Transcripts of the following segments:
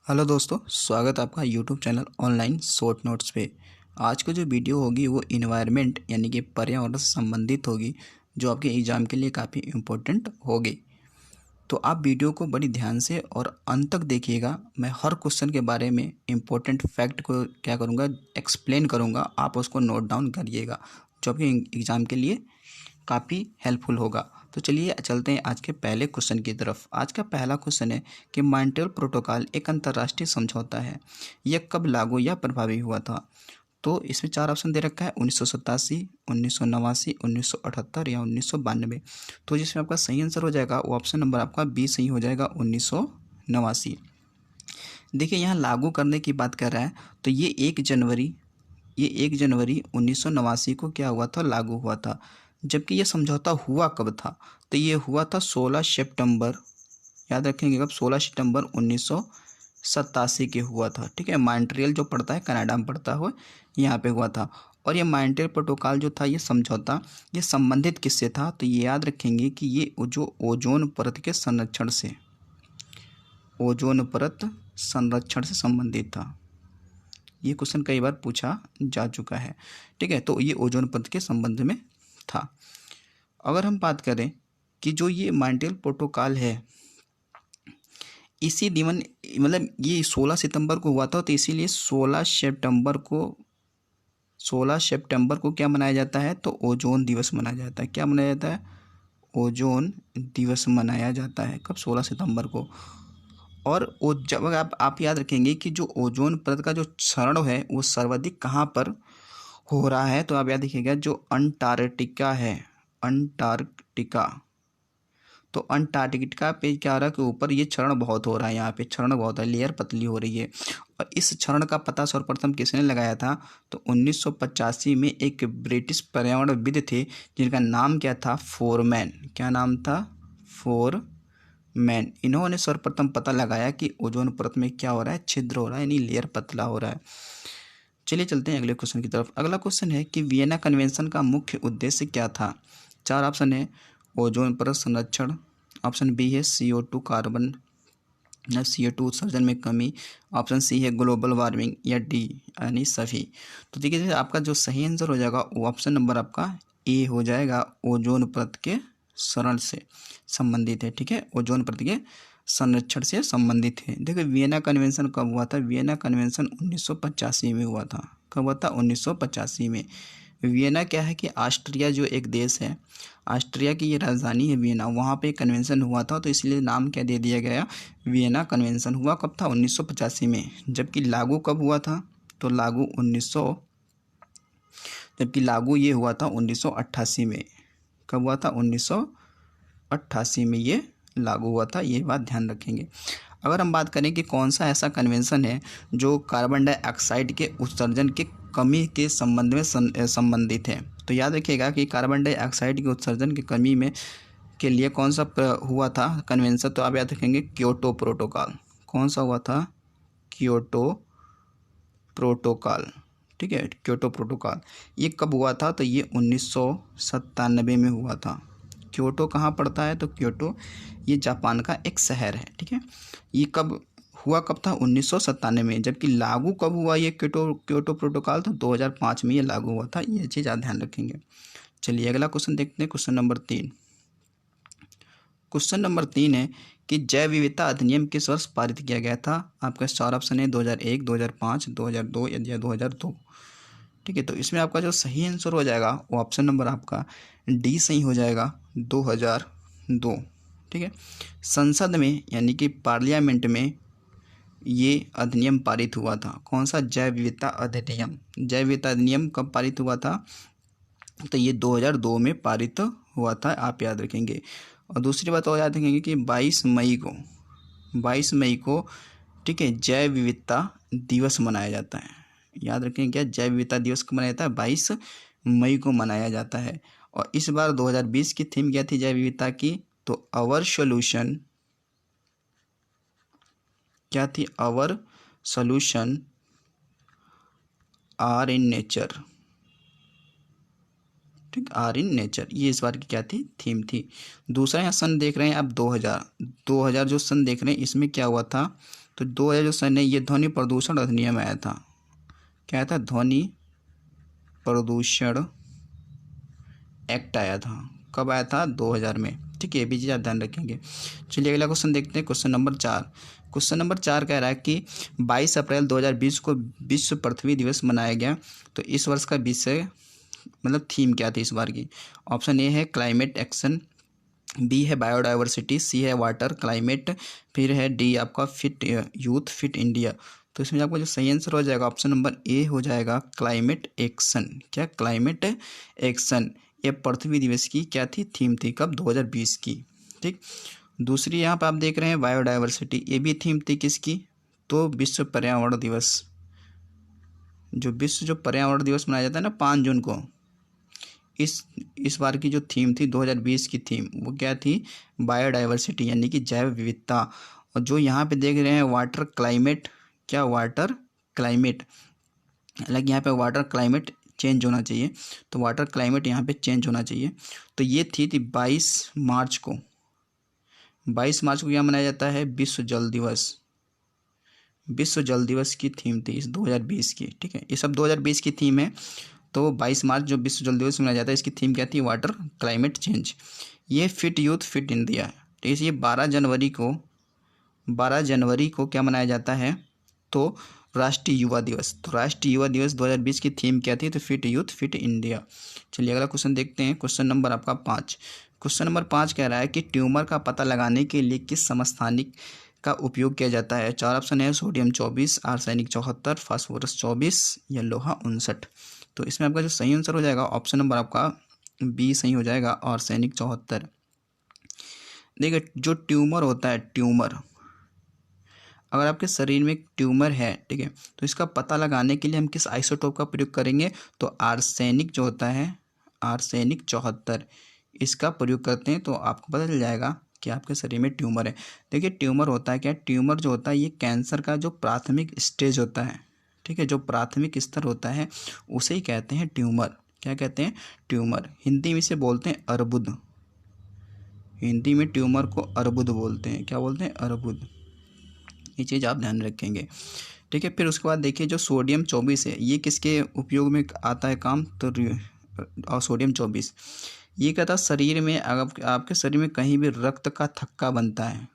Hello दोस्तों, स्वागत है आपका YouTube channel online short notes पे। आज की जो वीडियो होगी वो इन्वायरमेंट यानी कि पर्यावरण से संबंधित होगी, जो आपके एग्ज़ाम के लिए काफ़ी इम्पोर्टेंट होगी। तो आप वीडियो को बड़ी ध्यान से और अंत तक देखिएगा। मैं हर क्वेश्चन के बारे में इम्पोर्टेंट फैक्ट को क्या करूँगा, एक्सप्लेन करूँगा, आप उसको नोट डाउन करिएगा, जो आपके एग्ज़ाम के लिए काफ़ी हेल्पफुल होगा। तो चलिए चलते हैं आज के पहले क्वेश्चन की तरफ। आज का पहला क्वेश्चन है कि मॉन्ट्रियल प्रोटोकॉल एक अंतर्राष्ट्रीय समझौता है। यह कब लागू या प्रभावी हुआ था? तो इसमें चार ऑप्शन दे रखा है: 1987, 1989, 1978 या 1992। तो जिसमें आपका सही आंसर हो जाएगा वो ऑप्शन नंबर आपका बी सही हो जाएगा, 1989। देखिए यहाँ लागू करने की बात कर रहा है, तो ये 1 जनवरी 1989 को क्या हुआ था, लागू हुआ था। जबकि ये समझौता हुआ कब था? तो ये हुआ था 16 सितंबर, याद रखेंगे कब, 16 सितंबर 1987 के हुआ था। ठीक है, मॉन्ट्रियल जो पड़ता है कनाडा में पड़ता हुआ, यहाँ पे हुआ था। और ये मॉन्ट्रियल प्रोटोकॉल जो था, ये समझौता, ये संबंधित किससे था? तो ये याद रखेंगे कि ये जो ओजोन परत के संरक्षण से, ओजोन परत संरक्षण से संबंधित था। ये क्वेश्चन कई बार पूछा जा चुका है। ठीक है, तो ये ओजोन परत के संबंध में था। अगर हम बात करें कि जो ये मॉन्ट्रियल प्रोटोकॉल है, इसी दिन मतलब ये 16 सितंबर को हुआ था, तो इसीलिए 16 सितंबर को क्या मनाया जाता है? तो ओजोन दिवस मनाया जाता है। क्या मनाया जाता है? ओजोन दिवस मनाया जाता है। कब? 16 सितंबर को। और वो जब आप याद रखेंगे कि जो ओजोन परत का जो क्षरण है वो सर्वाधिक कहाँ पर हो रहा है? तो आप याद रखिएगा, जो अंटार्कटिका है, अंटार्कटिका। तो अंटार्कटिका पे क्या हो रहा है कि ऊपर ये क्षरण बहुत हो रहा है, यहाँ पे क्षरण बहुत है, लेयर पतली हो रही है। और इस क्षरण का पता सर्वप्रथम किसने लगाया था? तो 1985 में एक ब्रिटिश पर्यावरणविद थे, जिनका नाम क्या था? फोरमैन। क्या नाम था? फोरमैन। इन्होंने सर्वप्रथम पता लगाया कि ओजोन परत में क्या हो रहा है, छिद्र हो रहा है, यानी लेयर पतला हो रहा है। चलिए चलते हैं अगले क्वेश्चन की तरफ। अगला क्वेश्चन है कि वियना कन्वेंशन का मुख्य उद्देश्य क्या था? चार ऑप्शन है: ओजोन परत संरक्षण, ऑप्शन बी है CO2 कार्बन या CO2 उत्सर्जन में कमी, ऑप्शन सी है ग्लोबल वार्मिंग, या डी यानी सभी। तो देखिए आपका जो सही आंसर हो जाएगा वो ऑप्शन नंबर आपका ए हो जाएगा, ओजोन परत के क्षरण से संबंधित है। ठीक है, ओजोन परत के संरक्षण से संबंधित है। देखिए वियना कन्वेंशन कब हुआ था? वियना कन्वेंशन 1985 में हुआ था। कब हुआ था? 1985 में। वियना क्या है कि ऑस्ट्रिया जो एक देश है, ऑस्ट्रिया की ये राजधानी है वियना, वहाँ पे कन्वेंशन हुआ था, तो इसलिए नाम क्या दे दिया गया? Vienna convention. हुआ कब था? 1985 में। जबकि लागू कब हुआ था? तो जबकि लागू ये हुआ था 1988 में। कब हुआ था? 1988 में ये लागू हुआ था, ये बात ध्यान रखेंगे। अगर हम बात करें कि कौन सा ऐसा कन्वेंशन है जो कार्बन डाइऑक्साइड के उत्सर्जन के कमी के संबंध में संबंधित है, तो याद रखिएगा कि कार्बन डाइऑक्साइड के उत्सर्जन की कमी में के लिए कौन सा हुआ था कन्वेंशन? तो आप याद रखेंगे क्योटो प्रोटोकॉल। कौन सा हुआ था? Kyoto protocol. ठीक है, क्योटो प्रोटोकॉल। ये कब हुआ था? तो ये 1997 में हुआ था। क्योटो कहाँ पड़ता है? तो क्योटो ये जापान का एक शहर है। ठीक है, ये कब हुआ? कब था? 1997 में। जबकि लागू कब हुआ ये क्योटो प्रोटोकॉल? तो 2005 में ये लागू हुआ था। ये चीज़ आप ध्यान रखेंगे। चलिए अगला क्वेश्चन देखते हैं, क्वेश्चन नंबर 3। क्वेश्चन नंबर 3 है कि जैव विविधता अधिनियम किस वर्ष पारित किया गया था? आपका चार ऑप्शन है: 2001, 2005, 2002 या 2002। ठीक है, तो इसमें आपका जो सही आंसर हो जाएगा वो ऑप्शन नंबर आपका डी सही हो जाएगा, 2002। ठीक है, संसद में यानी कि पार्लियामेंट में ये अधिनियम पारित हुआ था। कौन सा? जैव विविधता अधिनियम। जैव विविधता अधिनियम कब पारित हुआ था? तो ये 2002 में पारित हुआ था, आप याद रखेंगे। और दूसरी बात और याद रखेंगे कि 22 मई को ठीक है, जैव विविधता दिवस मनाया जाता है। याद रखें, क्या जैव विविधता दिवस कब मनाया जाता है? 22 मई को मनाया जाता है। और इस बार 2020 की थीम क्या थी जैव विविधता की? तो आवर सॉल्यूशन क्या थी? Our solution are in nature. ठीक, आर इन नेचर, ये इस बार की क्या थी? थीम थी। दूसरा यहाँ सन देख रहे हैं आप, 2000 जो सन देख रहे हैं, इसमें क्या हुआ था? तो 2000 जो सन है ये ध्वनि प्रदूषण अधिनियम आया था। क्या आया था? ध्वनि प्रदूषण एक्ट आया था। कब आया था? 2000 में। ठीक है, ये भी चीज़ आप ध्यान रखेंगे। चलिए अगला क्वेश्चन देखते हैं, क्वेश्चन नंबर 4। क्वेश्चन नंबर 4 कह रहा है कि 22 अप्रैल 2020 को विश्व पृथ्वी दिवस मनाया गया। तो इस वर्ष का विषय मतलब थीम क्या थी इस बार की? ऑप्शन ए है क्लाइमेट एक्शन, बी है बायोडाइवर्सिटी, सी है वाटर क्लाइमेट, फिर है डी आपका फिट यूथ फिट इंडिया। तो इसमें आपका जो सही आंसर हो जाएगा ऑप्शन नंबर ए हो जाएगा क्लाइमेट एक्शन। क्या? Climate action. ये पृथ्वी दिवस की क्या थी? थीम थी। कब? 2020 की। ठीक। दूसरी यहाँ पर आप देख रहे हैं बायोडाइवर्सिटी, ये भी थीम थी किसकी? तो विश्व पर्यावरण दिवस। जो पर्यावरण दिवस मनाया जाता है ना 5 जून को, इस बार की जो थीम थी 2020 की थीम वो क्या थी? बायोडाइवर्सिटी यानी कि जैव विविधता। और जो यहाँ पे देख रहे हैं वाटर क्लाइमेट, क्या? Water climate. हालांकि यहाँ पे वाटर क्लाइमेट चेंज होना चाहिए, तो वाटर क्लाइमेट यहाँ पे चेंज होना चाहिए। तो ये थी 22 मार्च को। 22 मार्च को क्या मनाया जाता है? विश्व जल दिवस। विश्व जल दिवस की थीम थी इस 2020 की। ठीक है, ये सब 2020 की थीम है। तो 22 मार्च जो विश्व जल दिवस मनाया जाता है इसकी थीम क्या थी? Water climate change. ये फिट यूथ फिट इंडिया। तो इसलिए 12 जनवरी को क्या मनाया जाता है? तो राष्ट्रीय युवा दिवस। तो राष्ट्रीय युवा दिवस 2020 की थीम क्या थी? तो फिट यूथ फिट इंडिया। चलिए अगला क्वेश्चन देखते हैं, क्वेश्चन नंबर आपका 5। क्वेश्चन नंबर 5 कह रहा है कि ट्यूमर का पता लगाने के लिए किस समस्थानिक का उपयोग किया जाता है? 4 ऑप्शन है, सोडियम 24, आर्सेनिक 74, फास्फोरस 24 या लोहा 59। तो इसमें आपका जो सही आंसर हो जाएगा ऑप्शन नंबर आपका बी सही हो जाएगा, आर्सेनिक 74। देखिए जो ट्यूमर होता है, ट्यूमर अगर आपके शरीर में एक ट्यूमर है, ठीक है, तो इसका पता लगाने के लिए हम किस आइसोटोप का प्रयोग करेंगे? तो आर्सेनिक जो होता है, आर्सेनिक 74, इसका प्रयोग करते हैं। तो आपको पता चल जाएगा कि आपके शरीर में ट्यूमर है। देखिए ट्यूमर होता है क्या? ट्यूमर जो होता है ये कैंसर का जो प्राथमिक स्टेज होता है, ठीक है, जो प्राथमिक स्तर होता है उसे ही कहते हैं ट्यूमर। क्या कहते हैं? ट्यूमर। हिंदी में इसे बोलते हैं अर्बुद। हिंदी में ट्यूमर को अर्बुद बोलते हैं। क्या बोलते हैं? अर्बुद। ये चीज़ आप ध्यान रखेंगे। ठीक है, फिर उसके बाद देखिए जो सोडियम 24 है ये किसके उपयोग में आता है काम? तो और सोडियम 24 ये कहता है शरीर में, अगर आपके शरीर में कहीं भी रक्त का थक्का बनता है,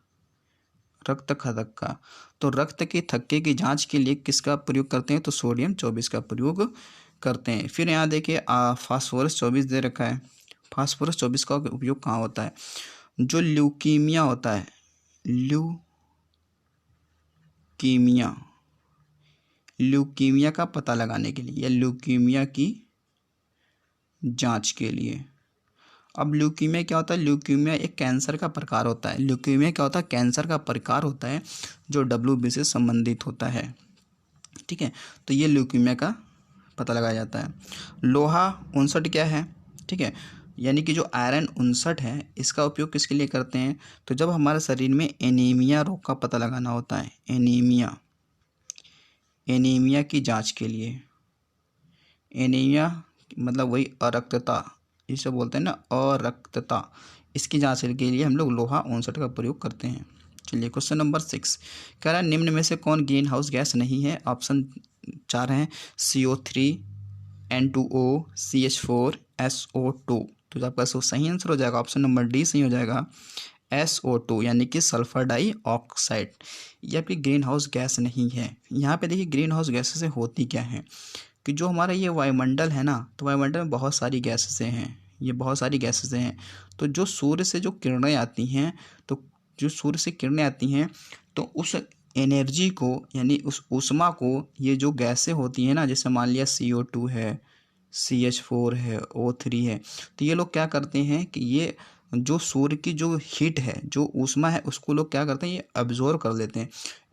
रक्त का थक्का, तो रक्त के थक्के की जांच के लिए किसका प्रयोग करते हैं? तो सोडियम 24 का प्रयोग करते हैं। फिर यहाँ देखिए फास्फोरस 24 दे रखा है। फास्फोरस 24 का उपयोग कहाँ होता है? जो ल्यूकीमिया होता है, ल्यूकीमिया का पता लगाने के लिए या ल्यूकीमिया की जांच के लिए। अब ल्यूकीमिया क्या होता है? ल्यूकीमिया एक कैंसर का प्रकार होता है। ल्यूकीमिया क्या होता है? कैंसर का प्रकार होता है जो WBC से संबंधित होता है। ठीक है, तो ये ल्यूकीमिया का पता लगाया जाता है। लोहा 59 क्या है? ठीक है, यानी कि जो आयरन 59 है इसका उपयोग किसके लिए करते हैं? तो जब हमारे शरीर में एनीमिया रोग का पता लगाना होता है, एनीमिया की जांच के लिए। एनीमिया मतलब वही अरक्तता, इसे बोलते हैं ना अरक्तता, इसकी जांच के लिए हम लोग लोहा 59 का प्रयोग करते हैं। चलिए क्वेश्चन नंबर 6 कह रहा है निम्न में से कौन ग्रीन हाउस गैस नहीं है? ऑप्शन 4 हैं, CO3, N2O, CH4, SO2। तो आपका सही आंसर हो जाएगा ऑप्शन नंबर डी सही हो जाएगा, SO2 यानी कि सल्फर डाइऑक्साइड। ये आपकी ग्रीन हाउस गैस नहीं है। यहाँ पे देखिए ग्रीन हाउस गैस से होती क्या है कि जो हमारा ये वायुमंडल है ना, तो वायुमंडल में बहुत सारी गैसें हैं, ये बहुत सारी गैसें हैं। तो जो सूर्य से जो किरणें आती हैं, तो जो सूर्य से किरणें आती हैं तो उस एनर्जी को यानी उस ऊष्मा को ये जो गैसें होती हैं ना, जैसे मान लिया CO2 है, CH4 है, O3 है, तो ये लोग क्या करते हैं कि ये जो सूर्य की जो हीट है, जो ऊष्मा है, उसको लोग क्या करते हैं? ये एब्जॉर्ब कर लेते हैं।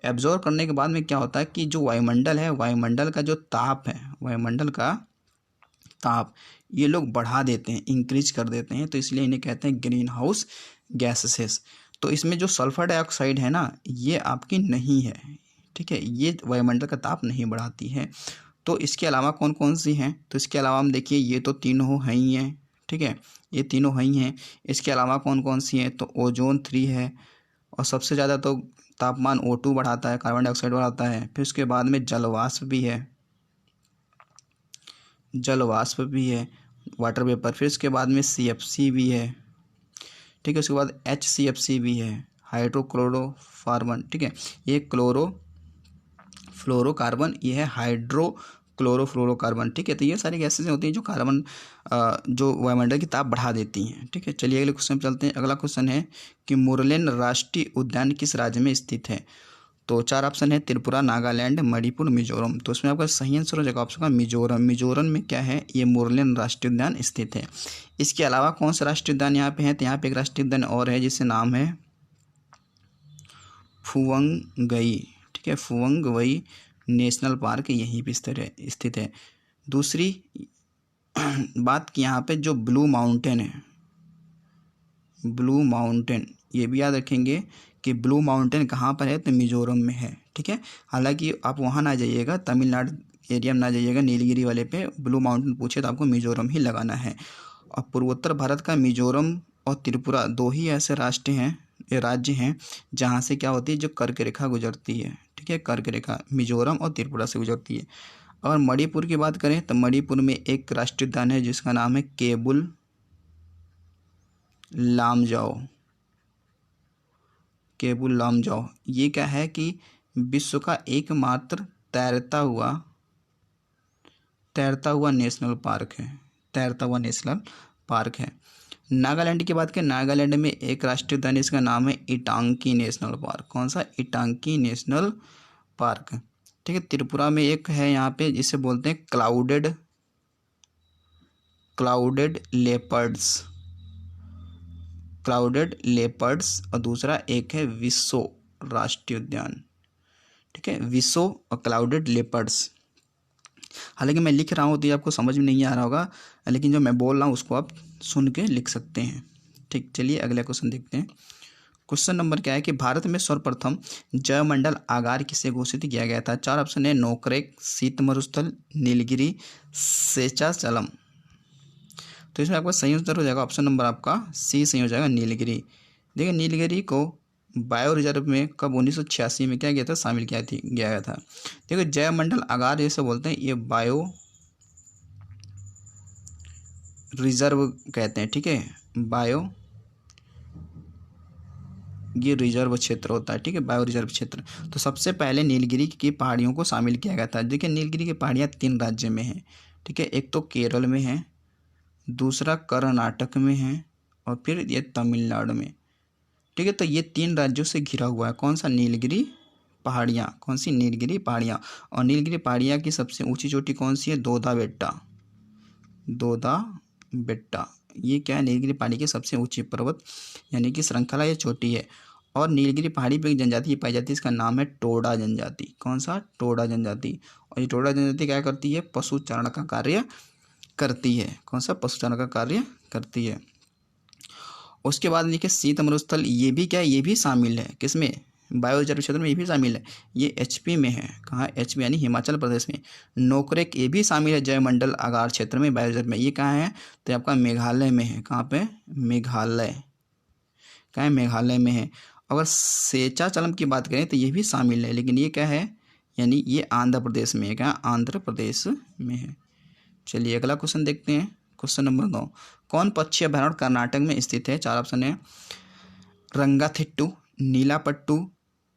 एब्जॉर्ब करने के बाद में क्या होता है कि जो वायुमंडल है, वायुमंडल का जो ताप है, वायुमंडल का ताप ये लोग बढ़ा देते हैं, इंक्रीज कर देते हैं। तो इसलिए इन्हें कहते हैं ग्रीन हाउस गैसेस। तो इसमें जो सल्फर डाइऑक्साइड है ना, ये आपकी नहीं है। ठीक है, ये वायुमंडल का ताप नहीं बढ़ाती है। तो इसके अलावा कौन कौन सी हैं? तो इसके अलावा हम देखिए ये तो तीनों हैं ही हैं। ठीक है, ये तीनों हैं ही हैं। इसके अलावा कौन कौन सी हैं? तो ओजोन 3 है, और सबसे ज़्यादा तो तापमान O2 बढ़ाता है, कार्बन डाइऑक्साइड बढ़ाता है। फिर उसके बाद में जलवाष्प भी है, जलवाष्प भी है, वाटर वेपर। फिर उसके बाद में CFC भी है, ठीक है। उसके बाद HCFC भी है, हाइड्रोक्लोरोकार्बन, ठीक है। ये फ्लोरोकार्बन, ये है हाइड्रोक्लोरोफ्लोरोकार्बन, ठीक है। तो ये सारी गैसेज होती हैं जो कार्बन जो वायुमंडल की ताप बढ़ा देती हैं, ठीक है। चलिए अगले क्वेश्चन पे चलते हैं। अगला क्वेश्चन है कि मुरलेन राष्ट्रीय उद्यान किस राज्य में स्थित है? तो 4 ऑप्शन है, त्रिपुरा, नागालैंड, मणिपुर, मिजोरम। तो उसमें आपका सही आंसर हो जाएगा ऑप्शन का मिजोरम। मिजोरम में क्या है, ये मुरलेन राष्ट्रीय उद्यान स्थित है। इसके अलावा कौन सा राष्ट्रीय उद्यान यहाँ पे है? तो यहाँ पे एक राष्ट्रीय उद्यान और है जिससे नाम है फुवंगई, ठीक है। फुवंगई नेशनल पार्क यहीं पे स्थित है। दूसरी बात कि यहाँ पे जो ब्लू माउंटेन है, ब्लू माउंटेन, ये भी याद रखेंगे कि ब्लू माउंटेन कहाँ पर है, तो मिजोरम में है, ठीक है। हालांकि आप वहाँ ना जाइएगा, तमिलनाडु एरिया में ना जाइएगा, नीलगिरी वाले पे ब्लू माउंटेन पूछे तो आपको मिजोरम ही लगाना है। और पूर्वोत्तर भारत का मिजोरम और त्रिपुरा 2 ही ऐसे राज्य हैं जहाँ से क्या होती है, जो कर्क रेखा गुजरती है, ठीक है। कर्क रेखा मिजोरम और त्रिपुरा से गुजरती है। और मणिपुर की बात करें तो मणिपुर में एक राष्ट्रीय उद्यान है जिसका नाम है केबुल लामजाओ, केबुल लामजाओ। ये क्या है कि विश्व का एकमात्र तैरता हुआ नेशनल पार्क है, तैरता हुआ नेशनल पार्क है। नागालैंड की बात करें, नागालैंड में एक राष्ट्रीय उद्यान, इसका नाम है इटांकी नेशनल पार्क। कौन सा? इटांकी नेशनल पार्क, ठीक है। त्रिपुरा में एक है यहाँ पे जिसे बोलते हैं क्लाउडेड लेपर्ड्स, और दूसरा एक है विसो राष्ट्रीय उद्यान, ठीक है। विसो और क्लाउडेड लेपर्ड्स। हालांकि मैं लिख रहा हूँ तो ये आपको समझ में नहीं आ रहा होगा, लेकिन जो मैं बोल रहा हूँ उसको आप सुन के लिख सकते हैं, ठीक। चलिए अगला क्वेश्चन देखते हैं। क्वेश्चन नंबर क्या है कि भारत में सर्वप्रथम जयमंडल आगार किसे घोषित किया गया था? 4 ऑप्शन है, नोकरेक, शीत मरुस्थल, नीलगिरी, शेषाचलम। तो इसमें आपका सही उत्तर हो जाएगा ऑप्शन नंबर आपका सी सही हो जाएगा, नीलगिरी। देखिए नीलगिरी को बायो रिजर्व में कब 1986 में क्या गया था, शामिल किया गया था। देखिए जयमंडल आगार जैसे बोलते हैं, ये बायो रिजर्व कहते हैं, ठीक है। बायो ये रिजर्व क्षेत्र होता है, ठीक है, बायो रिजर्व क्षेत्र। तो सबसे पहले नीलगिरी की पहाड़ियों को शामिल किया गया था। देखिए नीलगिरी की पहाड़ियाँ 3 राज्य में हैं, ठीक है। एक तो केरल में है, दूसरा कर्नाटक में है, और फिर ये तमिलनाडु में, ठीक है। तो ये 3 राज्यों से घिरा हुआ है। कौन सा? नीलगिरी पहाड़ियाँ। कौन सी? नीलगिरी पहाड़ियाँ। और नीलगिरी पहाड़ियाँ की सबसे ऊंची चोटी कौन सी है? दोदा बेट्टा। ये क्या है? नीलगिरी पहाड़ी की सबसे ऊंची पर्वत यानी कि श्रृंखला, ये चोटी है। और नीलगिरी पहाड़ी पर एक जनजाति पाई जाती है, इसका नाम है टोडा जनजाति। कौन सा? टोडा जनजाति। और ये टोडा जनजाति क्या करती है? पशुचारण का कार्य करती है। कौन सा? पशुचारण का कार्य करती है। उसके बाद देखिए शीत मरुस्थल, ये भी क्या है? ये भी शामिल है किसमें? बायो रिजर्व क्षेत्र में ये भी शामिल है। ये HP में है। कहाँ? HP यानी हिमाचल प्रदेश में। नोकरेक ये भी शामिल है जयमंडल आगार क्षेत्र में, बायो रिजर्व में। ये कहाँ है? तो आपका मेघालय में है। कहाँ पे? मेघालय। कहाँ है? मेघालय में है। अगर शेषाचलम की बात करें तो ये भी शामिल है, लेकिन ये क्या है? यानी ये आंध्र प्रदेश में है। कहाँ? आंध्र प्रदेश में है। चलिए अगला क्वेश्चन देखते हैं। क्वेश्चन नंबर 9, कौन पक्षी अभयारण्य कर्नाटक में स्थित है? 4 ऑप्शन है, रंगाथिट्टू, नीलापट्टू,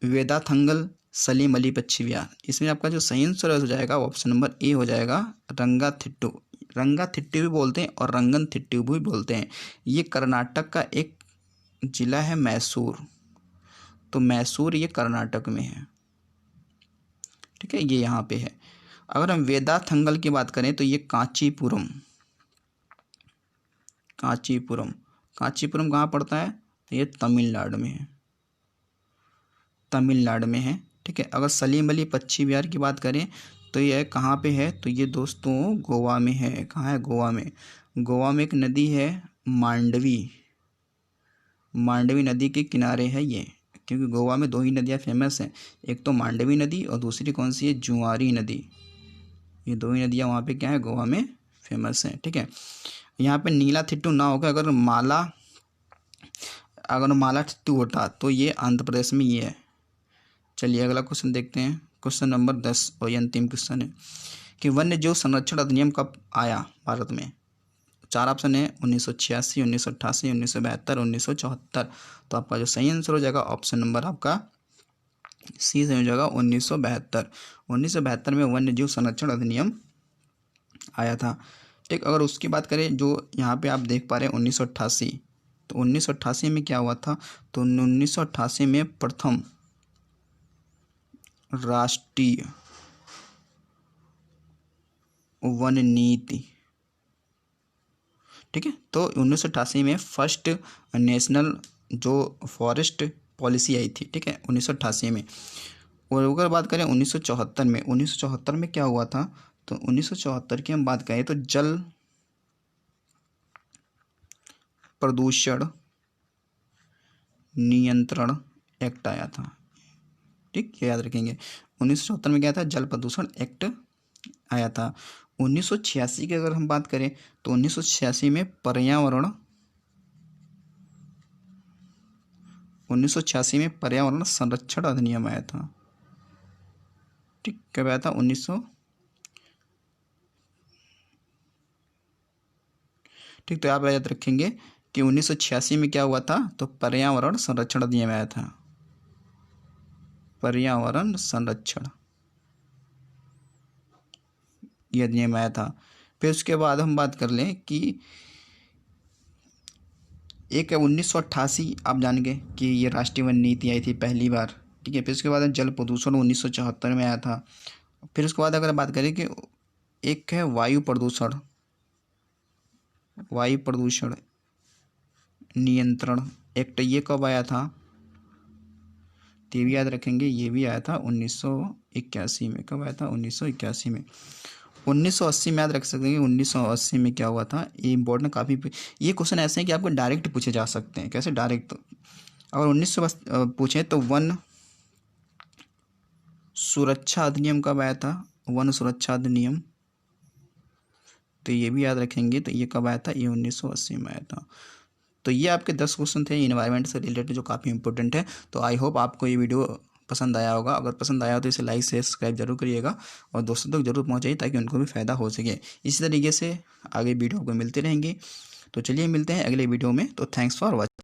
वेदाथंगल, सलीमली पक्षी विहार। इसमें आपका जो सही आंसर हो जाएगा ऑप्शन नंबर ए हो जाएगा, रंगाथिट्टू। रंगाथिट्टू भी बोलते हैं और रंगनथिट्टू भी बोलते हैं। ये कर्नाटक का एक जिला है मैसूर। तो मैसूर ये कर्नाटक में है, ठीक है, ये यहाँ पे है। अगर हम वेदाथंगल की बात करें तो ये कांचीपुरम कहाँ पड़ता है? तो ये तमिलनाडु में है, ठीक है। अगर सलीम अली पक्षी विहार की बात करें तो ये कहाँ पे है? तो ये दोस्तों गोवा में है। कहाँ है? गोवा में एक नदी है मांडवी नदी के किनारे है ये, क्योंकि गोवा में 2 ही नदियाँ फेमस हैं, एक तो मांडवी नदी और दूसरी कौन सी है? जुआरी नदी। ये 2 ही नदियाँ वहाँ पे क्या है? गोवा में फेमस हैं, ठीक है। यहाँ पे नीलाथिट्टू ना होकर अगर माला थिट्टू होता तो ये आंध्र प्रदेश में ये है, चलिए अगला क्वेश्चन देखते हैं, क्वेश्चन नंबर 10 और ये अंतिम क्वेश्चन है कि वन्य जीव संरक्षण अधिनियम कब आया भारत में। 4 ऑप्शन है 1986, 1988, 1972, 1974। तो आपका जो सही आंसर हो जाएगा ऑप्शन नंबर आपका सी सही हो जाएगा 1972। 1972 में वन्य जीव संरक्षण अधिनियम आया था। ठीक, अगर उसकी बात करें जो यहाँ पे आप देख पा रहे हैं 1988, तो 1988 में क्या हुआ था, तो 1988 में प्रथम राष्ट्रीय वन नीति, ठीक है, तो 1988 में फर्स्ट नेशनल जो फॉरेस्ट पॉलिसी आई थी, ठीक है, 1988 में। और अगर बात करें 1974 में, 1974 में क्या हुआ था, तो 1974 की हम बात करें तो जल प्रदूषण नियंत्रण एक्ट आया था। ठीक, ये याद रखेंगे, 1974 में क्या था, जल प्रदूषण एक्ट आया था। 1986 की अगर हम बात करें तो 1986 में पर्यावरण 1986 में पर्यावरण संरक्षण अधिनियम आया था। ठीक, कब आया था, 1900। ठीक, तो आप याद रखेंगे कि 1986 में क्या हुआ था, तो पर्यावरण संरक्षण अधिनियम आया था, पर्यावरण संरक्षण ये अधिनियम आया था। फिर उसके बाद हम बात कर लें कि एक 1988 आप जानेंगे कि ये राष्ट्रीय वन नीति आई थी पहली बार। ठीक है, फिर उसके बाद जल प्रदूषण 1974 में आया था। फिर उसके बाद अगर बात करें कि एक है वायु प्रदूषण नियंत्रण एक्ट, ये कब आया था, तो ये भी याद रखेंगे, ये भी आया था 1981 में। कब आया था, 1981 में। 1980 में याद रख सकते हैं कि 1980 में क्या हुआ था, ये इंपॉर्टेंट काफ़ी, ये क्वेश्चन ऐसे हैं कि आपको डायरेक्ट पूछे जा सकते हैं। कैसे डायरेक्ट, तो अगर 1900 पूछे तो वन सुरक्षा अधिनियम कब आया था, वन सुरक्षा अधिनियम, तो ये भी याद रखेंगे, तो ये कब आया था, ये 1980 में आया था। तो ये आपके 10 क्वेश्चन थे इन्वायरमेंट से रिलेटेड जो काफ़ी इंपॉर्टेंट है। तो आई होप आपको ये वीडियो पसंद आया होगा। अगर पसंद आया हो तो इसे लाइक शेयर सब्सक्राइब जरूर करिएगा और दोस्तों तक जरूर पहुंचाइए ताकि उनको भी फ़ायदा हो सके। इसी तरीके से आगे वीडियो आपको मिलते रहेंगे। तो चलिए मिलते हैं अगले वीडियो में। तो थैंक्स फॉर वॉचिंग।